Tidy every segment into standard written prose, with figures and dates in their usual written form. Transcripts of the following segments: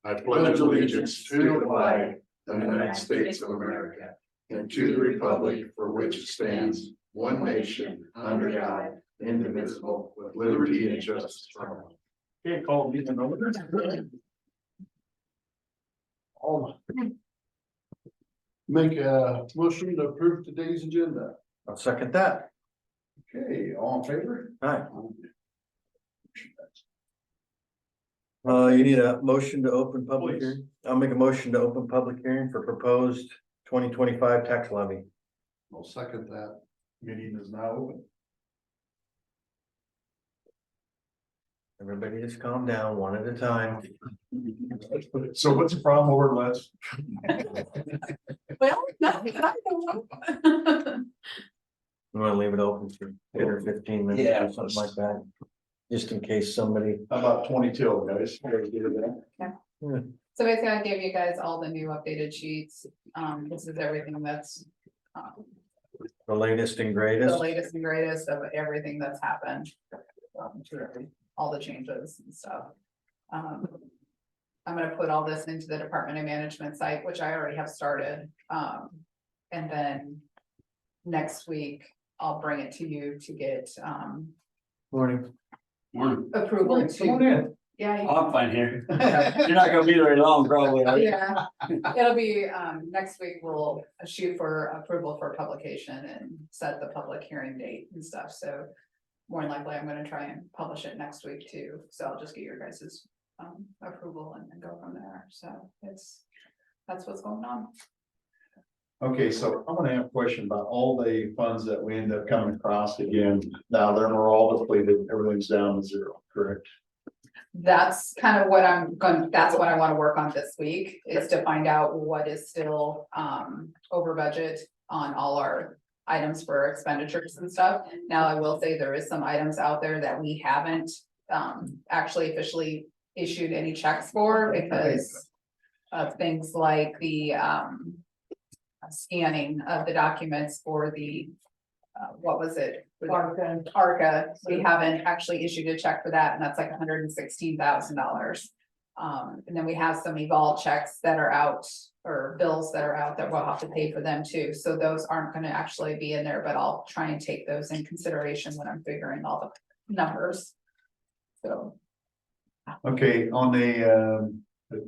I pledge allegiance to the flag of the United States of America and to the republic for which it stands, one nation, under God, indivisible, with liberty and justice for all. Okay, call meeting over. Make a motion to approve today's agenda. I'll second that. Okay, all in favor? Hi. You need a motion to open public Please. hearing? I'll make a motion to open public hearing for proposed 2025 tax levy. I'll second that. Meeting is now open. Everybody just calm down one at a time. So what's the problem over last? Well, no, I don't know. You wanna leave it open for 10 or 15 minutes Yeah. or something like that? Just in case somebody. About 22, guys. So basically, I gave you guys all the new updated sheets. This is everything that's The latest and the greatest. latest and greatest of everything that's happened. All the changes and stuff. I'm gonna put all this into the Department of Management site, which I already have started. And then next week, I'll bring it to you to get Morning. approval Come on to, in. yeah. I'm fine here. You're not gonna be very long, probably. are you? Yeah, it'll be, next week we'll shoot for approval for publication and set the public hearing date and stuff, so. More than likely, I'm gonna try and publish it next week too, so I'll just get your guys's approval and then go from there, so that's what's going on. Okay, so I'm gonna have a question about all the funds that we end up coming across again. Now, they're all depleted, everything's down to zero, correct? That's kind of what that's what I wanna work on this week, is to find out what is still over budget on all our items for expenditures and stuff. Now, I will say there is some items out there that we haven't actually officially issued any checks for because of things like the scanning of the documents for the what was it? ARCA. We haven't actually issued a check for that, and that's like $116,000. And then we have some evolve checks that are out, or bills that are out that we'll have to pay for them too. So those aren't gonna actually be in there, but I'll try and take those in consideration when I'm figuring all the numbers. So, Okay, on the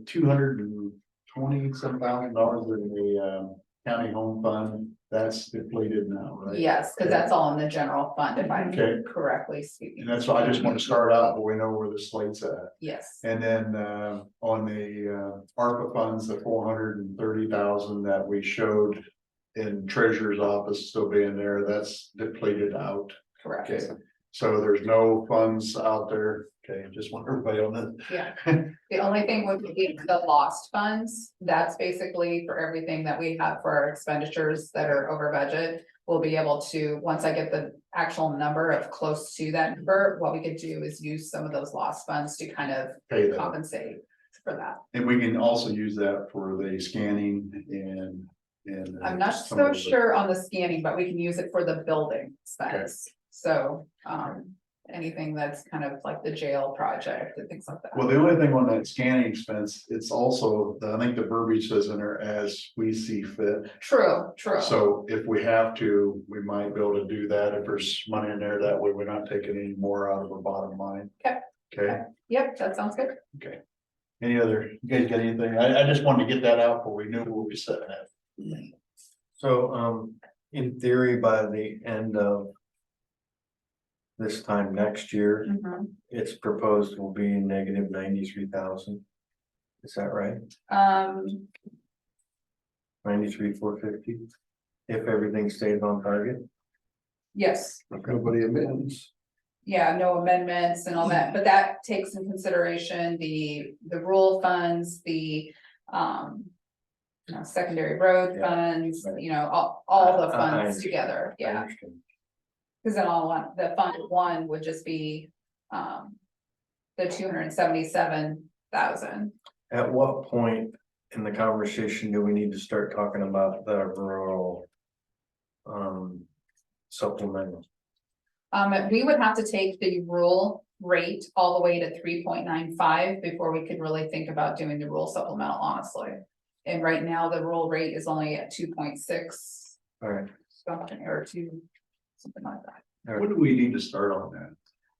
227,000 in the county home fund, that's depleted now, right? yes, because that's all in the general fund, if I'm Okay. correctly speaking. And that's why I just want to start out, but we know where the slate's at. Yes, And then on the ARPA funds, the 430,000 that we showed in treasurer's office still being there, that's depleted out. correct. Okay, so there's no funds out there. Okay, just want everybody on that. Yeah, the only thing would be the lost funds. That's basically for everything that we have for our expenditures that are over budget. We'll be able to, once I get the actual number of close to that number, what we could do is use some of those lost funds to kind of Pay that. compensate for that. And we can also use that for the scanning and. I'm not some so of the- sure on the scanning, but we can use it for the building expense. So, anything that's kind of like the jail project and things like that. Well, the only thing on that scanning expense, it's also, I think the verbiage says in there as we see fit. True. So if we have to, we might be able to do that if there's money in there. That way we're not taking any more out of our bottom line. Okay. Okay, Yep, that sounds good. okay. Any other, you guys got anything? I just wanted to get that out before we knew what we said at. So, in theory, by the end of this time next year, Mhm. it's proposed will be negative 93,000. Is that right? 93,450. If everything stays on target. Yes. Nobody amends. Yeah, no amendments and all that, but that takes in consideration the rural funds, the secondary road Yeah, funds, right. all the I funds understand. together, I yeah. understand. Cause then the fund one would just be the 277,000. At what point in the conversation do we need to start talking about the rural supplemental? We would have to take the rural rate all the way to 3.95 before we could really think about doing the rural supplemental, honestly. And right now, the rural rate is only at 2.6 All right, something or something like that. When do we need to start on that?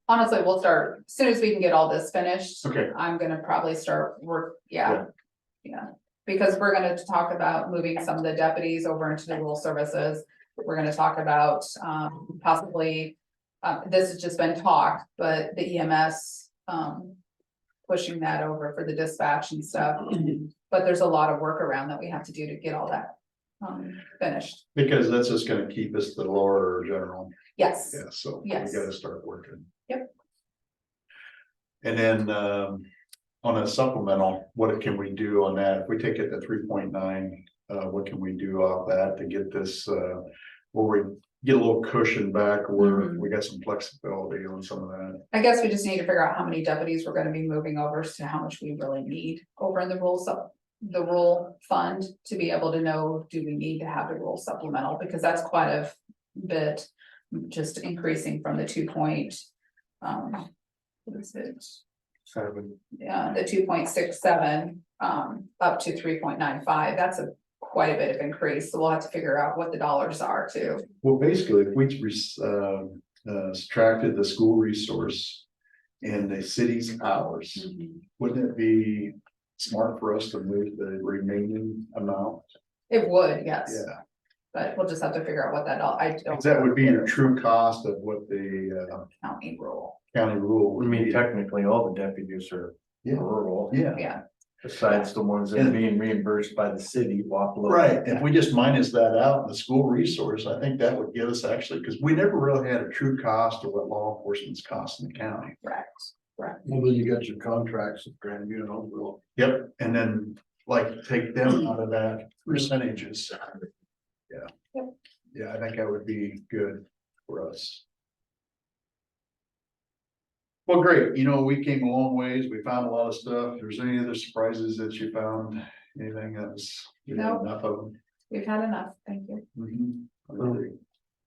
Honestly, we'll start, as soon as we can get all this finished. Okay. I'm gonna probably start work, yeah. Yeah, because we're gonna talk about moving some of the deputies over into the rural services. We're gonna talk about, possibly, this has just been talk, but the EMS, pushing that over for the dispatch and stuff. But there's a lot of work around that we have to do to get all that, finished. Because that's just gonna keep us the lower or general, Yes, yeah, so we Yes. gotta start working. Yep. And then, on a supplemental, what can we do on that? If we take it to 3.9, what can we do off that to get this, where we get a little cushion back, where Mhm. we got some flexibility on some of that? I guess we just need to figure out how many deputies we're gonna be moving over to how much we really need over in the rural fund to be able to know, do we need to have the rural supplemental, because that's quite a bit. Just increasing from the 2 point, what is it? 7. Yeah, the 2.67, up to 3.95, that's quite a bit of increase, so we'll have to figure out what the dollars are too. Well, basically, if we subtracted the school resource and the city's hours, wouldn't it be smart for us to move the remaining amount? It would, yes, Yeah, but we'll just have to figure out what I don't. 'cause that would be your true cost of what the County rural, county rule I would mean, be. technically, all the deputies are Yeah. rural, Yeah, yeah, besides the ones that are being reimbursed by the city. right. If we just minus that out, the school resource, I think that would give us actually, because we never really had a true cost of what law enforcement's cost in the county. correct, correct. Well, then you got your contracts with Grandview and Hopewell. Yep, and then like take them out of that percentages. Yeah. Yep. Yeah, I think that would be good for us. Well, great, we came a long ways, we found a lot of stuff. If there's any other surprises that you found, anything that was, you had No. enough of them? We've had enough, thank you. I agree.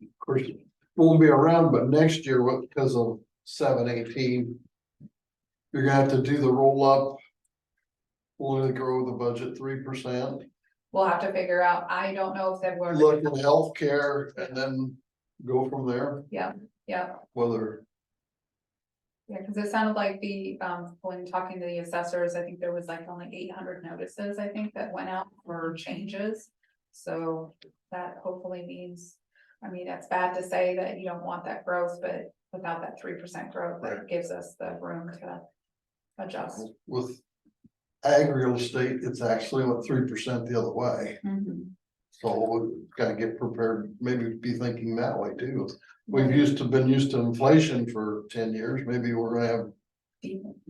Of course, it won't be around, but next year, because of 7/18. You're gonna have to do the roll up. We'll grow the budget 3%. We'll have to figure out, I don't know if that we're, Look at healthcare and then go from there, yeah, whether. yeah, because it sounded like when talking to the assessors, I think there was like only 800 notices, I think, that went out for changes. So that hopefully means, I mean, it's bad to say that you don't want that growth, but without that 3% growth, that gives us the room to adjust. With ag real estate, it's actually went 3% the other way. Mhm. So we gotta get prepared, maybe be thinking that way too. We've been used to inflation for 10 years, maybe we're gonna have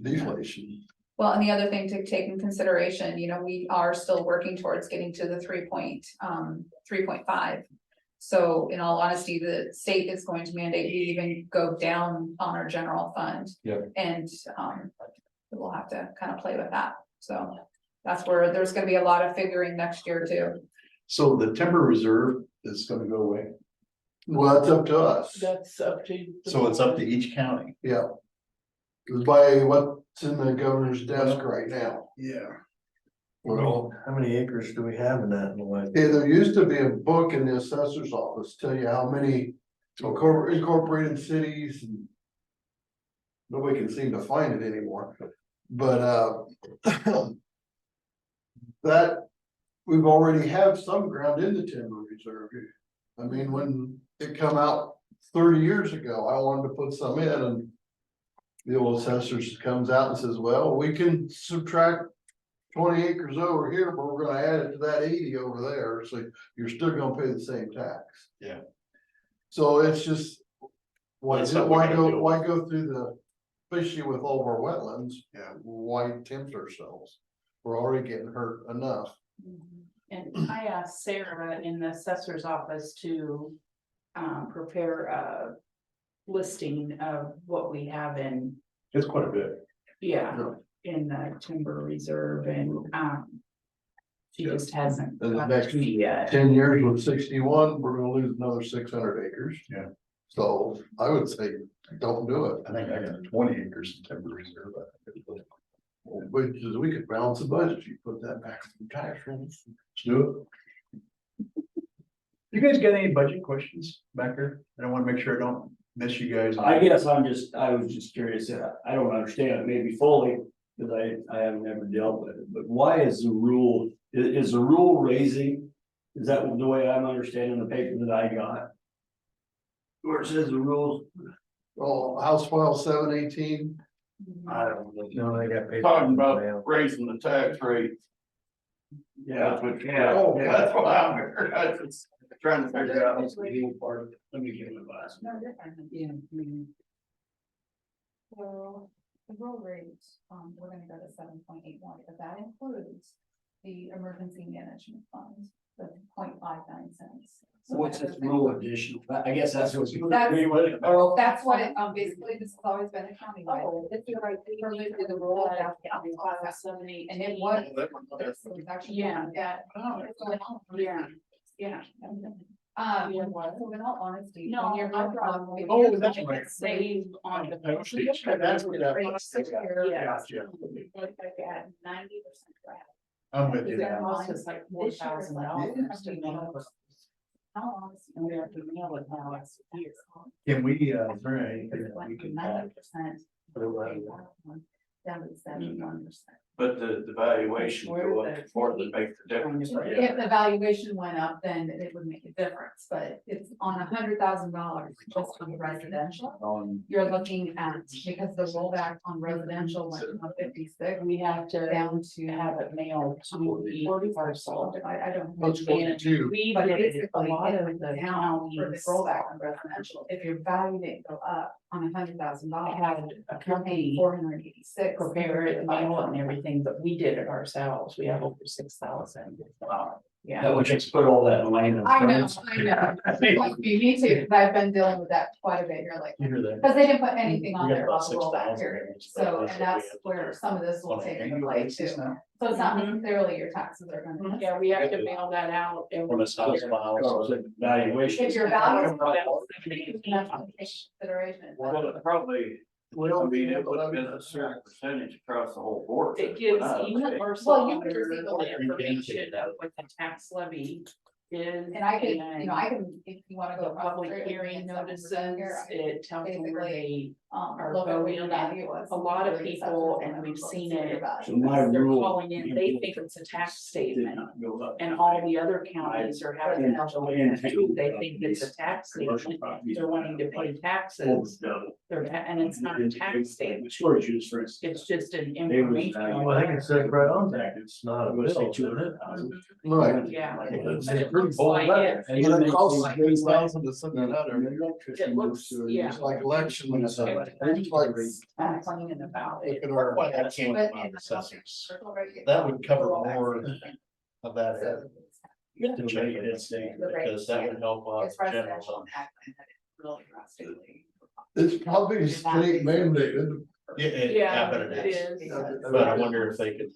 deflation. Well, and the other thing to take in consideration, we are still working towards getting to the 3.5. So in all honesty, the state is going to mandate we even go down on our general fund. Yep. And we'll have to kind of play with that. So that's where there's gonna be a lot of figuring next year too. So the timber reserve is gonna go away, Well, that's up to us, That's up to you. so it's up to each county. yeah. Cause by what's in the governor's desk right now. Yeah. Well, How many acres do we have in that in the way? there used to be a book in the assessor's office, tell you how many incorporated cities. And nobody can seem to find it anymore, but that, we've already have some ground in the timber reserve. I mean, when it come out 30 years ago, I wanted to put some in and the old assessors comes out and says, well, we can subtract 20 acres over here, but we're gonna add it to that 80 over there, so you're still gonna pay the same tax. Yeah. So it's just, why That's something we gotta deal go through the, especially with all of our wetlands, why tempt ourselves? We're already getting hurt enough. And I asked Sarah in the assessor's office to prepare a listing of what we have in, It's quite a bit. in the timber reserve and she Yeah. just hasn't And the got next to me yet. 10 years with 61, we're gonna lose another 600 acres. Yeah. So I would say, don't do it. I think I got 20 acres in timber reserve. We could balance the budget, you put that back in tax rules. Let's do it. You guys got any budget questions back there? I don't wanna make sure I don't miss you guys. I guess I was just curious, I don't understand it maybe fully, because I haven't ever dealt with it, but why is the rule, is the rule raising? Is that the way I'm understanding the paper that I got? Where it says the rules, Well, House File 718, I don't know. No, they got paid. Talking about raising the tax rate. Yeah, Yeah, Oh, that's what I'm, I'm just trying to figure out. that's the legal part of it. Let me give him a glass. No, different. Yeah, I mean, So the roll rate, we're gonna go to 7.81, but that includes the emergency management fund, the 0.59 cents. So What's this everything- rule additional? I guess that's what's. That's what, basically, this has always been a county wide. oh, it's right. Early to the rural, that's county law. And it was. This was actually. Yeah. It's going on. Yeah, yeah. So in all honesty. No, when you're I going brought. up- Oh, that's right. Save on the. That's what that was. Yeah. Gotcha. Like at 90%. I'm with you. That cost us like $4,000. How long is And we have to mail it now, it's here. Can we, is there anything it? that we can 90%. add? Down to 71%. But the valuation go up before they make the difference. If the valuation went up, then it would make a difference, but it's on $100,000 just on residential. On, You're looking at, because the rollback on residential went from 56 We have to down to. have it mailed to the parcel. I don't. Let's go to two. We But did basically, a lot it of went the down for the counties. rollback on residential. If your value didn't go up on $100,000. I had a company 486. prepare it, mail it and everything, but we did it ourselves. We have over 6,000. Yeah. That would just put all that in lane. I know. Like, me too, because I've been dealing with that quite a bit. You're like, you hear that? because they didn't put anything on We got there about about the rollback 6,000 period. there. So, and that's where some of this will On an take into annual play basis too. now? So it's not Mhm. necessarily your taxes are gonna. Yeah, we have to mail that out. On this house file. Valuation. If your value. Well, Consideration. Well, it probably, I mean, it would have been a certain percentage across the whole board. It gives each Well, parcel you would under receive a the letter. information of what the tax levy is. And I can, I can, if you wanna The go. across public street, hearing it's 7% notices, here, I can, it tells them where they are look at what your voting. value was. A lot of Where the people, assessors and are, we've what seen your it, value So my is. they're rule. calling in, they think it's a tax statement. And all the other counties are having And- that too, they think it's a tax statement, they're wanting to pay taxes, and it's not a tax statement, Storage use, for instance. it's just an They was information. Well, I think it says right on that, it's not a I'm gonna say bill. 200,000. Right. Yeah. It's But it pretty looks bold like letter. it. And But then it costs they- 3,000 to send that out. It looks, yeah. It's like elections. It's like, Complaining about look it. at our. Well, that came But from in our the assessors. public- That would cover more of that. So, You have to check it and see, because that would help It's general. residential impact plan that it really drastically. It's probably state mandated. Yeah, but it is. But I wonder if they could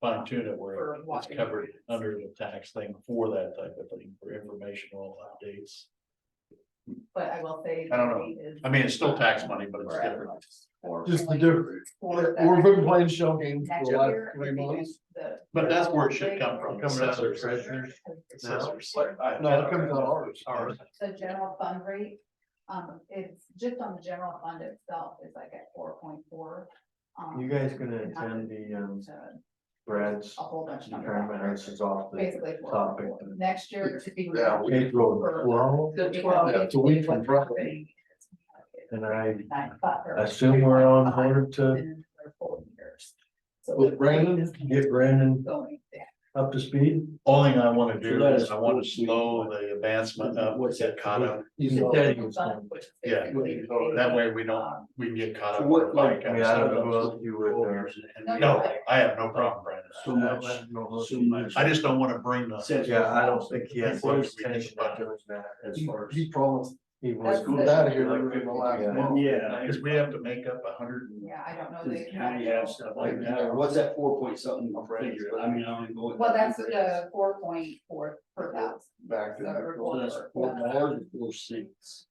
fine tune it where For it's walking covered areas. under the tax thing for that type of thing, for informational updates. But I will say. I don't know. the rate is- I mean, it's still tax money, but it's Forever. different. Just the difference. For We've been playing shell games next for the year, last 3 months. But that's where it should come from. Coming out of the Assessors. treasurer's. Assessors. No, it comes out ours. The general fund rate, it's just on the general fund itself is like at 4.4. You guys gonna attend the Brad's A whole bunch of numbers. tournament, this is off the Basically, topic. next year it should be. Yeah, April 12th, The 12th. Yeah, it's a week from Friday. and I assume we're on board to With Brandon, get Brandon Going there. up to speed. Only thing I wanna So do that is is I wanna 4 feet. slow the advancement up, get caught up. He said he was going. Yeah, that way we don't, we can get caught up. What, like, I mean, I don't know who else you would. No, I have no problem, Brandon. So much. I just don't wanna bring the. Yeah, I don't think he has much intention of doing that as far as. He promised He That's was. the- out of here in the last Yeah. month. Yeah. Cause we have to make up 100. Yeah, I don't know. Does the the county exact- have stuff like that, or what's that 4 point something figure? I mean, I don't know. Well, that's the 4.4 per thousand. Back So to. we're So that's $4 or 4 cents.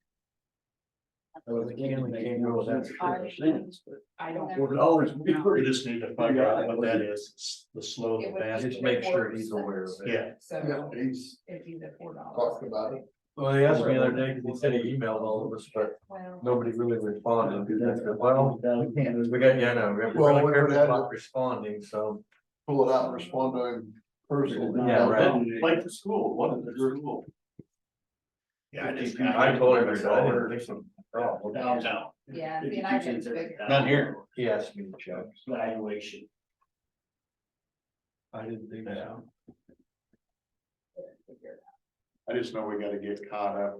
We can't go with that. I don't. $4 would be We pretty. just need to find out what that is, it's the slow It would advance. Just make sure he's aware of it. Yeah, So He's it'd be the $4. talking about it. Well, he asked me the other day, cause he said he emailed all of us, but Well, nobody really responded. I said, well, we can't, we got, yeah, no, we have to Well, really we careful would have about to- responding, so. Pull it out and respond to him personally. Yeah, right. Like the school, what is the school? yeah, I just. I told him, I said, I didn't think so. Oh, Downtown. yeah, see, and I didn't figure. Not here. he asked me to check. Valuation. I didn't think so. I just know we gotta get caught up.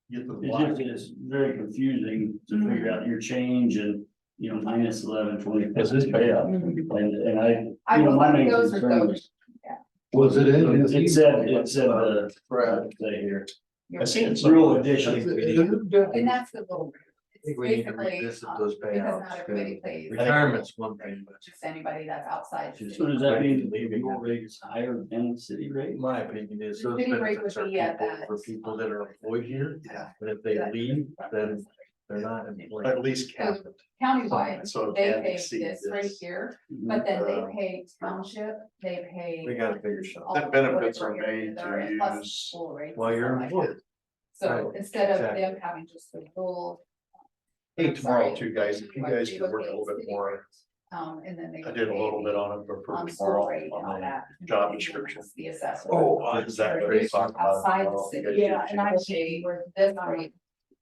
Get the It block. just is very confusing to figure out your change and, you know, minus 1120. Is this payout? And I, I you know, will my look main those concern are was. Was it in his? It said, Brad. say here, I seen it. real somewhere. addition. And that's the little. I think It's we need to basically, revisit those because not payouts. everybody too. pays. Retirement's one thing, but Just anybody that's outside. the Just- So city. does that mean the rural rate is higher than the city rate? my opinion is The those city rate benefits would are be at people, that. for people that are employed here. Yeah. And if they leave, then they're not employed. At least cap it. Countywide, So it they can't pay exceed this right this. here, Mhm. but then they pay township, they We pay. gotta figure something. all The benefits whatever are area made there to is, plus use school rates while and you're stuff like that. employed. So Right, instead of exactly. them having just the full. Hey, tomorrow sorry, too, guys, if you guys they could would work a pay little bit city more, rate, and then they. I would did a pay little the, bit on it for school tomorrow rate and all on the that. job description. The assessor. Is that what they talk about? Outside the Well, city. you guys Yeah, and I Will pay this rate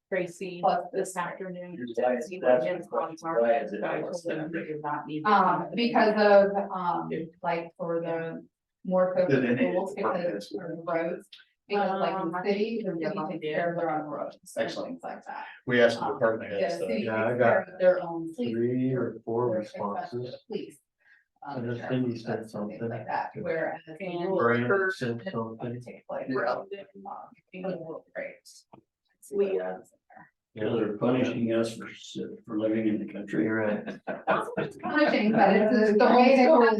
Tracy plus this afternoon. That's- See that's what Jim's what- thoughts are. why is it So I less told him than- we did not need. Because of, like for the more focused Did any- schools, because of the roads. Because like in the city, the city takes care of their own roads, and Excellent. things like that. We asked the Um, department The heads, city Yeah, I takes got care of their own fleet. 3 or 4 their expense to responses. the Police. I just sheriff, think he said and things something. Like that, whereas. the And rural Brandon rates said something. take place, Relative. in the rural rates. We, So they're punishing us for living in the country. You're right. Punishing, but it's the way they want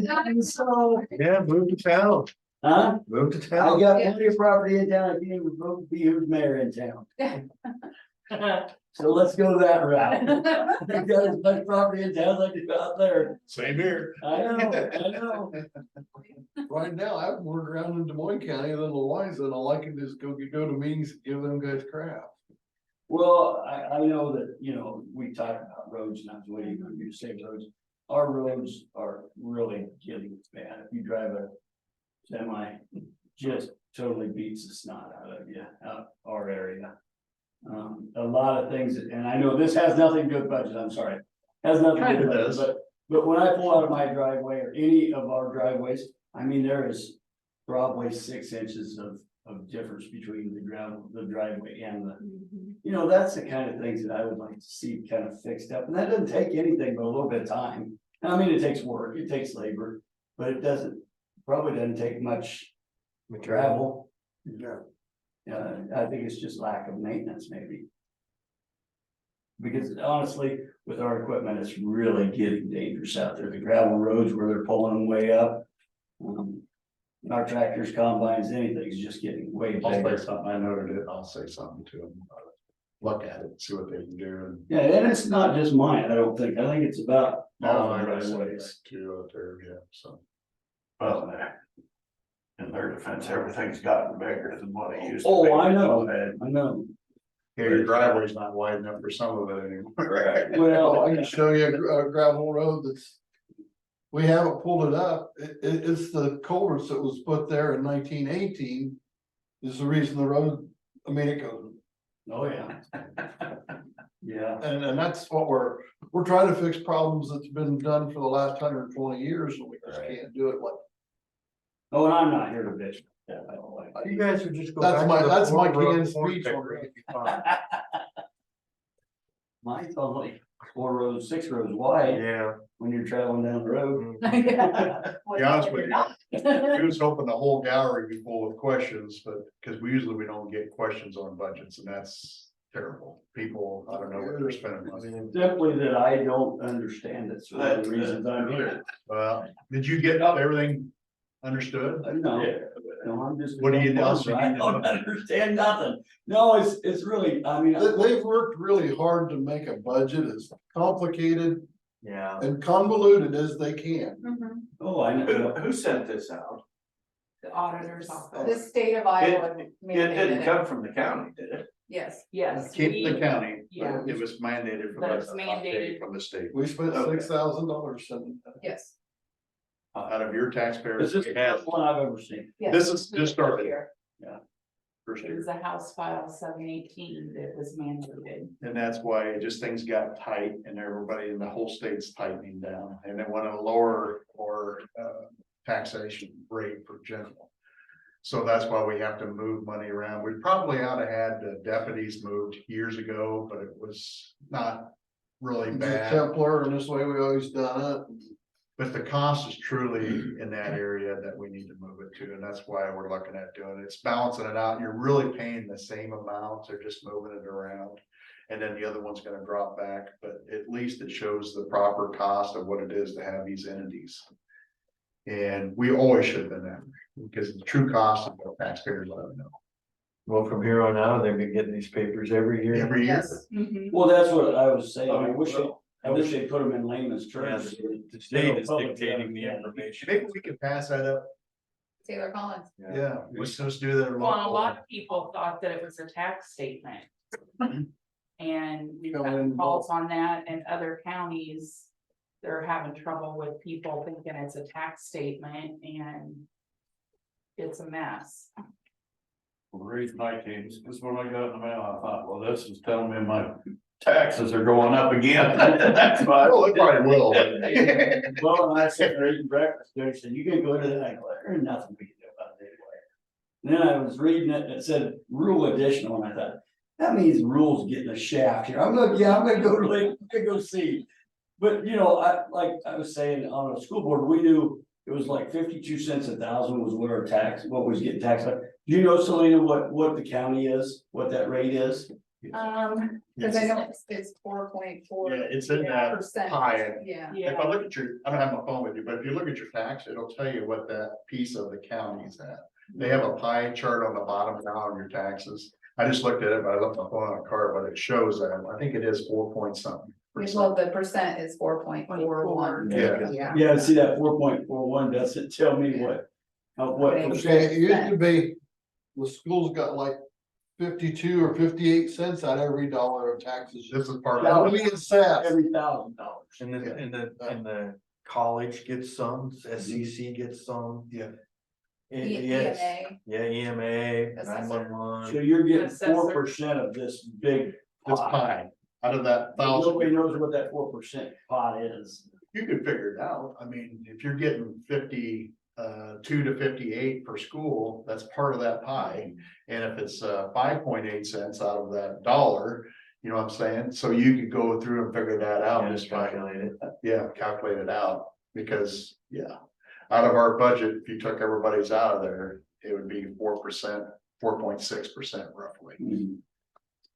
it. Yeah, move to town, Huh? move to I town. got plenty of property in town, I can't even vote to be who's mayor in town. So let's go that route. I got as much property in town as I do out there. same here. I know. Right now, I've worked around in Des Moines County than Louisa, and all I can do is go to meetings and give them guys crap. Well, I know that, you know, we talk about roads and I was waiting on you to say roads. Our roads are really getting bad. If you drive a semi, just totally beats the snot out of you, out our area. A lot of things, and I know this has nothing to do with budget, I'm sorry. Has nothing to do Kinda with does. budget, but when I pull out of my driveway or any of our driveways, I mean, there is probably 6 inches of difference between the ground, the driveway and the, you know, that's the kind of things that I would like to see kind of fixed up, and that doesn't take anything but a little bit of time. I mean, it takes work, it takes labor, but it probably doesn't take much travel. Yeah. I think it's just lack of maintenance maybe. Because honestly, with our equipment, it's really getting dangerous out there, the gravel roads where they're pulling them way up. Our tractors, combines, anything's just getting way I'll say bigger. something, I noted it, I'll say something to them. Look at it, see what they can do, and. Yeah, and it's not just mine, I think it's about No, all I the got some driveways. too out there, yeah, so. Well, in their defense, everything's gotten bigger than what it used to be. Oh, I know. Yeah, your driveway's not wide enough for some of it anymore. Right. Well, I Well, can show you a gravel road that's. We haven't pulled it up, it's the culverts that was put there in 1918. Is the reason the road, I mean, it goes, oh, yeah. Yeah, and that's what we're trying to fix problems that's been done for the last 120 years, and we just Right. can't do it like. oh, and I'm not here to bitch. Yeah, I don't like. You guys would just go. That's back my- to the that's my four road canned corn speech picker, on it. it'd be fine. Mine's only 4 rows, 6 rows wide Yeah. when you're traveling down the road. Mm. Well, Be honest with you're you. not. We was hoping the whole gallery be full with questions, but, cause we usually don't get questions on budgets, and that's terrible. People, I don't know what they're spending I money. mean, Simply that I don't understand it, so one of the reasons I'm here. Well, did you get everything understood? No, No, I'm just. What do you else you I need to don't know? understand nothing. No, it's really, I mean. They've worked really hard to make a budget as complicated Yeah, and convoluted as they can. Mhm. Oh, I Who, know. who sent this out? The auditor's The office. state of Iowa It mandated didn't it. come from the county, did it? Yes, Yes. Came from the we- county, Yeah. but it was mandated from But it's the mandated. from the state. We spent Okay. $6,000 sending that. yes. Out of your taxpayers. This is we the had- first one I've ever seen. Yes. This is just started. Here. First It year. was a House File 718 that was mandated. And that's why just things got tight and everybody in the whole state's tightening down and they want a lower or taxation rate for general. So that's why we have to move money around. We probably ought to had the deputies moved years ago, but it was not really It's bad. exemplar, and this way we always done it. But the cost is truly in that area that we need to move it to, and that's why we're looking at doing it. It's balancing it out. You're really paying the same amounts, they're just moving it around. And then the other one's gonna drop back, but at least it shows the proper cost of what it is to have these entities. And we always should have been that, because the true cost of the taxpayers, I don't know. well, from here on out, they've been getting these papers every year. Every year, Yes. Well, that's what I was saying. Oh, I wish well. they put them in layman's Yeah, terms. the state is dictating the information. maybe we could pass that up, Taylor Collins. yeah, let's just do that. Well, and a lot of people thought that it was a tax statement. And we've had calls on that, and other counties, they're having trouble with people thinking it's a tax statement, and it's a mess. Well, the reason I came is because when I got in the mail, I thought, well, this is telling me my taxes are going up again. That's why. Well, it probably will. Well, and I said, they're eating breakfast, they said, you can go to that, I go, there's nothing we can do about it anyway. And then I was reading it, it said rule additional, and I thought, that means rules getting a shaft here, I'm like, yeah, I'm gonna go, I'm gonna go see. But, you know, like I was saying, on a school board, we knew it was like 52 cents a thousand was what our tax, what was getting taxed on. Do you know, Selena, what the county is, what that rate is? Cause I know it's 4.4. Yeah, it's in that percent. pie. Yeah. If I look at your, I don't have my phone with you, but if you look at your tax, it'll tell you what that piece of the county is at. They have a pie chart on the bottom now on your taxes. I just looked at it, but I left my phone on a card, but it shows that, I think it is 4 point something. Well, the percent is 4.41. Yeah. Yeah, see that 4.41 doesn't tell me what. Okay, it used to be, the school's got like 52 or 58 cents on every dollar of taxes. This is part That of would be assessed. Every $1,000. And the college gets some, SCC gets some. Yeah. Yes, EMA. yeah, EMA, Assessor. 911. So you're getting Assessor. 4% of this big this pot. pie, out of that Nobody 1,000, knows what that 4% pot is. you could figure it out. I mean, if you're getting 52 to 58 per school, that's part of that pie. And if it's 5.8 cents out of that dollar, you know what I'm saying? So you could go through and figure that out. Yeah, Just by, calculate it. yeah, calculate it out, because, yeah. Out of our budget, if you took everybody's out of there, it would be 4%, 4.6% roughly.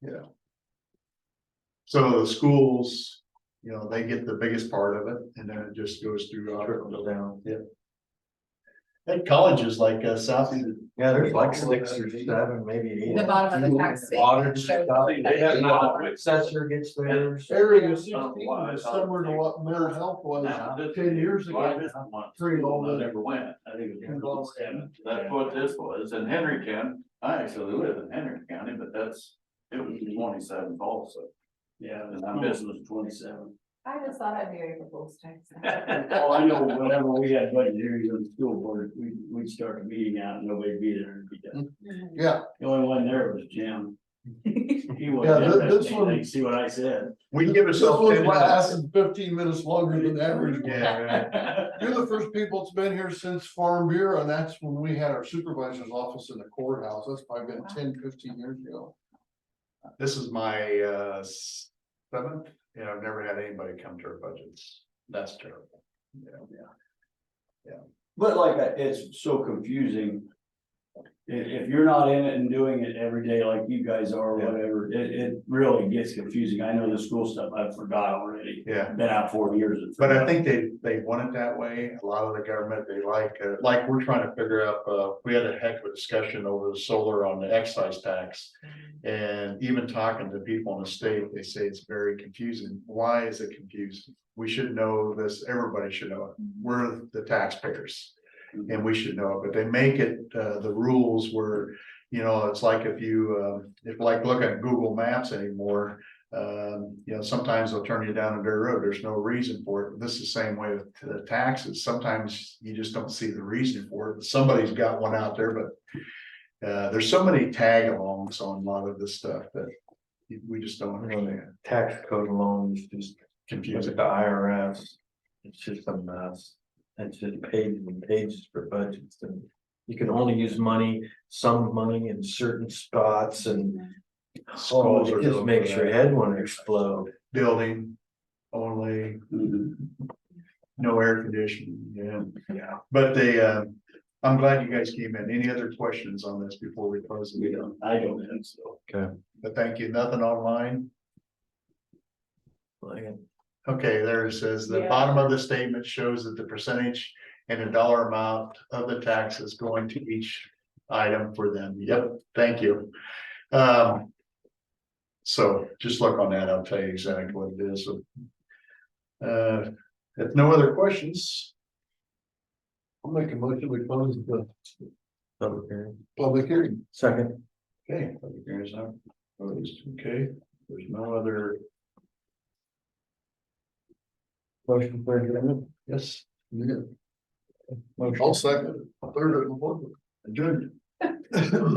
Yeah. So the schools, you know, they get the biggest part of it, and then it just goes through. Trickles down. Yeah. And colleges like Southeast. Yeah, there's like 6 or 7, maybe 8. The bottom of the tax statement Auditors shows stuff. They have not- Assessor gets theirs. Area 16 was similar to what mental health was Now, this- 10 years well, ago. this one, Pretty low. I never went. I think it was 7. That's what this was. In Henry County, I actually live in Henry County, but it was 27 also. Yeah, And I'm business 27. I just thought I'd be able to tax. Oh, I know, whenever we had budget hearings on the school board, we'd start a meeting out and nobody'd be there and be done. Yeah, The only one there was Jim. He Yeah, wasn't, this one- see what I said. We can give this ourselves one 10 minutes. lasted 15 minutes longer than the average. one. Yeah, right. You're the first people that's been here since Farm Bureau, and that's when we had our supervisor's office in the courthouse. That's probably been 10, 15 years ago. This is my 7th, and I've never had anybody come to our budgets. That's terrible. Yeah. But like, it's so confusing. If you're not in it and doing it every day like you guys are, or Yeah. whatever, it really gets confusing. I know the school stuff I forgot already. Yeah. Been out 4 years. But I think they want it that way. A lot of the government, they like we're trying to figure out, we had a heck of a discussion over the solar on the excise tax. And even talking to people in the state, they say it's very confusing. Why is it confusing? We should know this, everybody should know it. We're the taxpayers. And we should know it, but they make it, the rules where, you know, it's like if you, if like look at Google Maps anymore. You know, sometimes they'll turn you down a dirt road. There's no reason for it. This is the same way with the taxes. Sometimes you just don't see the reason for it, but somebody's got one out there, but. There's so many tag alongs on a lot of this stuff that we just don't understand. Tax code alone is just Confusing. confusing the IRS. It's just a mess. It's just pages and pages for budgets and you can only use some money in certain spots and. Oh, Schools are it just built makes for your that. head want to explode. Building only, no air conditioning, yeah. Yeah. But I'm glad you guys came in. Any other questions on this before we close the meeting? I don't think so. But thank you. Nothing online? Like, Okay, there it says, the Yeah. bottom of the statement shows that the percentage and the dollar amount of the taxes going to each item for them. Yep, thank you. So just look on that, I'll tell you exactly what it is. So, if no other questions. I'll make a motion, we close the public hearing. public hearing. Second. Okay, public hearing's not closed. Okay, there's no other. Motion for adjournment. Yes. Yeah. Motion. I'll second, third, and fourth. Adjourned. Thank